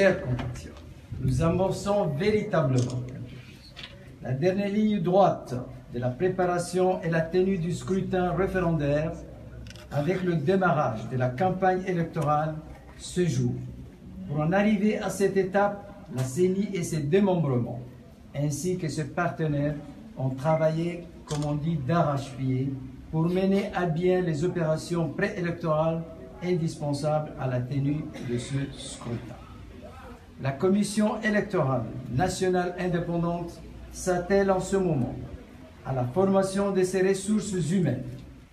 chers compatriotes, nous amorçons véritablement la dernière ligne droite de la préparation et la tenue du scrutin référendaire avec le démarrage de la campagne électorale ce jour. Pour en arriver à cette étape, la CENI et ses démembrements, ainsi que ses partenaires, ont travaillé, comme on dit, d'arrache-pied pour mener à bien les opérations préélectorales indispensables à la tenue de ce scrutin. La Commission électorale nationale indépendante s'attelle en ce moment à la formation de ses ressources humaines,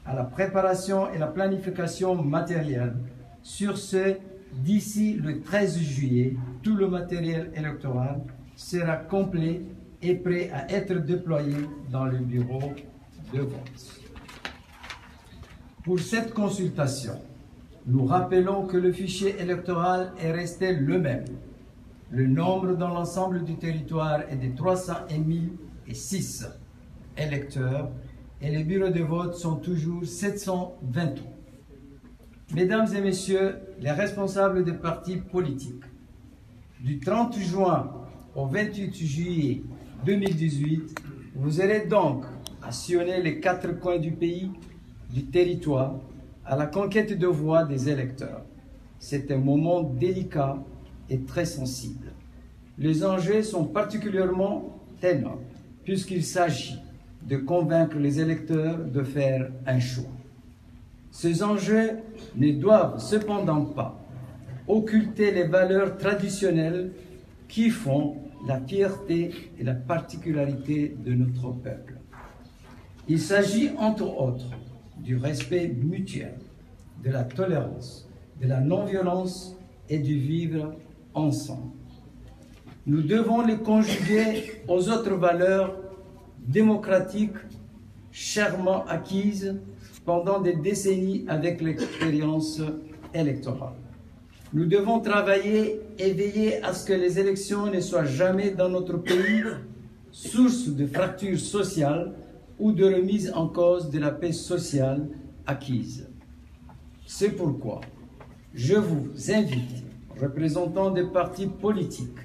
à la préparation et la planification matérielle. Sur ce, d'ici le 13 juillet, tout le matériel électoral sera complet et prêt à être déployé dans le bureau de vote. Pour cette consultation, nous rappelons que le fichier électoral est resté le même. Le nombre dans l'ensemble du territoire est de 301 006 électeurs et les bureaux de vote sont toujours 723. Mesdames et messieurs les responsables des partis politiques, du 30 juin au 28 juillet 2018, vous aurez donc à sillonner les 4 coins du pays, du territoire, à la conquête de voix des électeurs. C'est un moment délicat et très sensible. Les enjeux sont particulièrement ténors, puisqu'il s'agit de convaincre les électeurs de faire un choix. Ces enjeux ne doivent cependant pas occulter les valeurs traditionnelles qui font la fierté et la particularité de notre peuple. Il s'agit entre autres du respect mutuel, de la tolérance, de la non-violence et du vivre ensemble. Nous devons les conjuguer aux autres valeurs démocratiques chèrement acquises pendant des décennies avec l'expérience électorale. Nous devons travailler et veiller à ce que les élections ne soient jamais dans notre pays source de fractures sociales ou de remise en cause de la paix sociale acquise. C'est pourquoi je vous invite, représentants des partis politiques,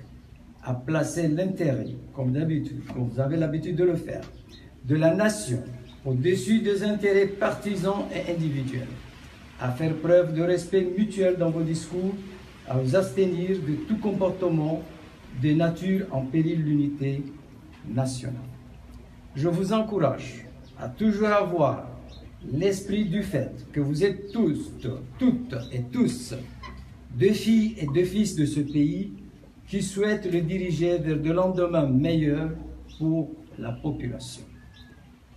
à placer l'intérêt, comme d'habitude, comme vous avez l'habitude de le faire, de la nation au-dessus des intérêts partisans et individuels, à faire preuve de respect mutuel dans vos discours, à vous abstenir de tout comportement de nature en péril l'unité nationale. Je vous encourage à toujours avoir l'esprit du fait que vous êtes tous, toutes et tous, deux filles et deux fils de ce pays qui souhaitent le diriger vers de lendemains meilleurs pour la population.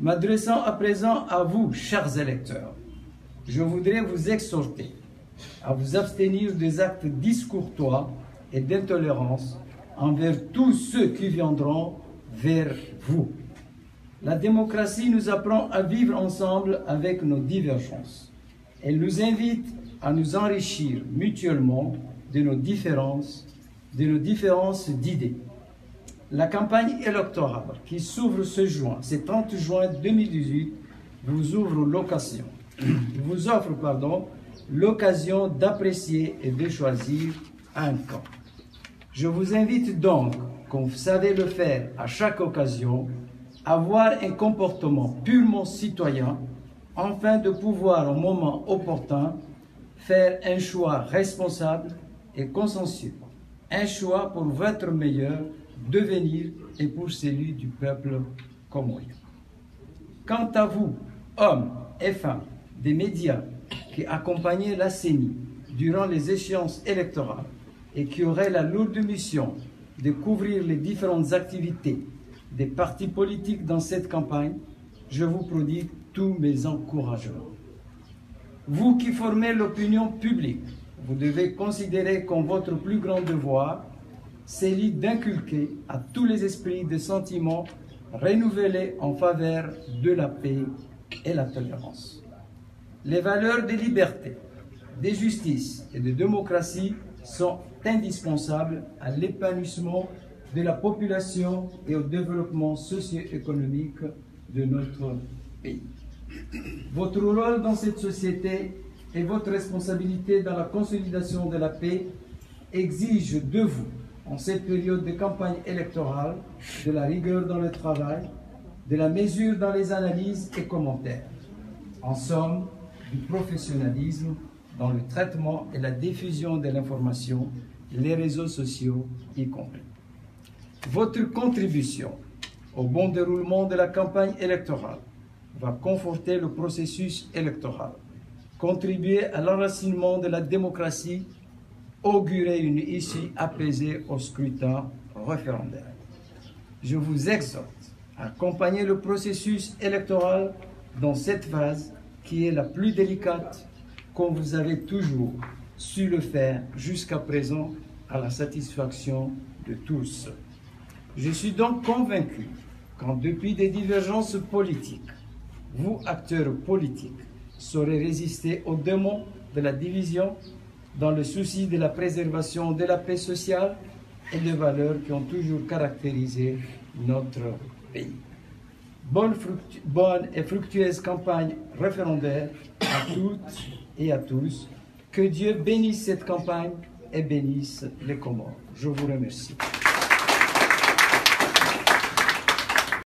M'adressant à présent à vous, chers électeurs, je voudrais vous exhorter à vous abstenir des actes discourtois et d'intolérance envers tous ceux qui viendront vers vous. La démocratie nous apprend à vivre ensemble avec nos divergences. Elle nous invite à nous enrichir mutuellement de nos différences d'idées. La campagne électorale qui s'ouvre ce 30 juin 2018 vous offre l'occasion d'apprécier et de choisir un camp. Je vous invite donc, comme vous savez le faire à chaque occasion, à avoir un comportement purement citoyen, afin de pouvoir, au moment opportun, faire un choix responsable et consensuel, un choix pour votre meilleur devenir et pour celui du peuple comorien. Quant à vous, hommes et femmes des médias qui accompagnaient la CENI durant les échéances électorales et qui auraient la lourde mission de couvrir les différentes activités des partis politiques dans cette campagne, je vous prodigue tous mes encouragements. Vous qui formez l'opinion publique, vous devez considérer comme votre plus grand devoir celui d'inculquer à tous les esprits des sentiments renouvelés en faveur de la paix et la tolérance. Les valeurs de liberté, de justice et de démocratie sont indispensables à l'épanouissement de la population et au développement socio-économique de notre pays. Votre rôle dans cette société et votre responsabilité dans la consolidation de la paix exige de vous, en cette période de campagne électorale, de la rigueur dans le travail, de la mesure dans les analyses et commentaires. En somme, du professionnalisme dans le traitement et la diffusion de l'information, les réseaux sociaux y compris. Votre contribution au bon déroulement de la campagne électorale va conforter le processus électoral, contribuer à l'enracinement de la démocratie, augurer une issue apaisée au scrutin référendaire. Je vous exhorte à accompagner le processus électoral dans cette phase qui est la plus délicate, comme vous avez toujours su le faire jusqu'à présent à la satisfaction de tous. Je suis donc convaincu qu'en dépit des divergences politiques, vous, acteurs politiques, saurez résister aux démons de la division dans le souci de la préservation de la paix sociale et des valeurs qui ont toujours caractérisé notre pays. Bonne et fructueuse campagne référendaire à toutes et à tous. Que Dieu bénisse cette campagne et bénisse les Comores. Je vous remercie.